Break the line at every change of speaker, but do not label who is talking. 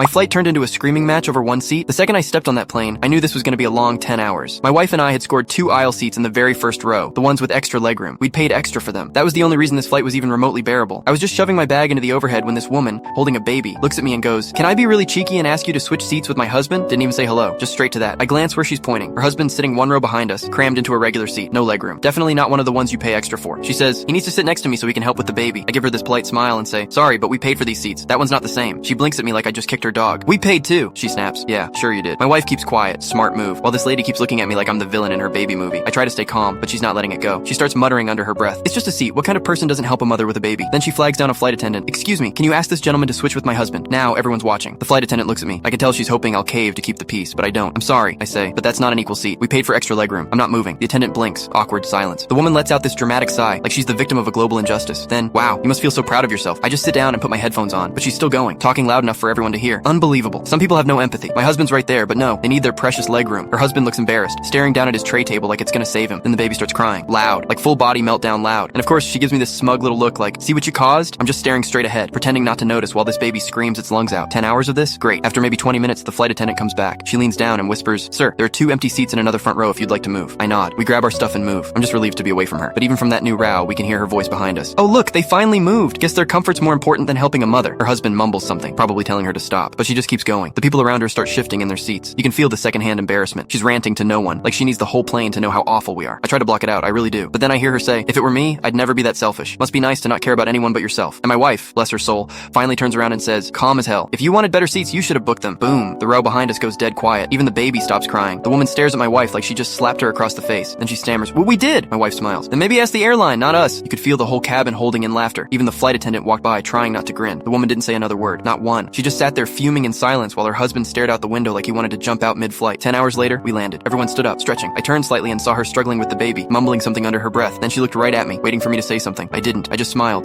My flight turned into a screaming match over one seat. The second I stepped on that plane, I knew this was going to be a long 10 hours. My wife and I had scored 2 aisle seats in the very first row, the ones with extra legroom. We'd paid extra for them. That was the only reason this flight was even remotely bearable. I was just shoving my bag into the overhead when this woman, holding a baby, looks at me and goes, "Can I be really cheeky and ask you to switch seats with my husband?" Didn't even say hello, just straight to that. I glance where she's pointing. Her husband's sitting 1 row behind us, crammed into a regular seat, no legroom. Definitely not one of the ones you pay extra for. She says, "He needs to sit next to me so he can help with the baby." I give her this polite smile and say, "Sorry, but we paid for these seats. That one's not the same." She blinks at me like I just kicked her dog. "We paid too." She snaps. "Yeah, sure you did." My wife keeps quiet, smart move, while this lady keeps looking at me like I'm the villain in her baby movie. I try to stay calm, but she's not letting it go. She starts muttering under her breath, "It's just a seat. What kind of person doesn't help a mother with a baby?" Then she flags down a flight attendant. "Excuse me, can you ask this gentleman to switch with my husband?" Now everyone's watching. The flight attendant looks at me. I can tell she's hoping I'll cave to keep the peace, but I don't. "I'm sorry," I say, "but that's not an equal seat. We paid for extra legroom. I'm not moving." The attendant blinks. Awkward silence. The woman lets out this dramatic sigh, like she's the victim of a global injustice. Then, "Wow, you must feel so proud of yourself." I just sit down and put my headphones on, but she's still going, talking loud enough for everyone to hear. Unbelievable. Some people have no empathy. My husband's right there, but no, they need their precious legroom. Her husband looks embarrassed, staring down at his tray table like it's gonna save him. Then the baby starts crying. Loud. Like full body meltdown loud. And of course, she gives me this smug little look like, "See what you caused?" I'm just staring straight ahead, pretending not to notice while this baby screams its lungs out. 10 hours of this? Great. After maybe 20 minutes, the flight attendant comes back. She leans down and whispers, "Sir, there are 2 empty seats in another front row if you'd like to move." I nod. We grab our stuff and move. I'm just relieved to be away from her. But even from that new row, we can hear her voice behind us. "Oh look, they finally moved. Guess their comfort's more important than helping a mother." Her husband mumbles something, probably telling her to stop, but she just keeps going. The people around her start shifting in their seats. You can feel the secondhand embarrassment. She's ranting to no one, like she needs the whole plane to know how awful we are. I try to block it out, I really do. But then I hear her say, "If it were me, I'd never be that selfish. Must be nice to not care about anyone but yourself." And my wife, bless her soul, finally turns around and says, calm as hell, "If you wanted better seats, you should have booked them." Boom. The row behind us goes dead quiet. Even the baby stops crying. The woman stares at my wife like she just slapped her across the face. Then she stammers, "Well, we did." My wife smiles. "Then maybe ask the airline, not us." You could feel the whole cabin holding in laughter. Even the flight attendant walked by, trying not to grin. The woman didn't say another word, not one. She just sat there fuming in silence while her husband stared out the window like he wanted to jump out mid-flight. 10 hours later, we landed. Everyone stood up, stretching. I turned slightly and saw her struggling with the baby, mumbling something under her breath. Then she looked right at me, waiting for me to say something. I didn't. I just smiled.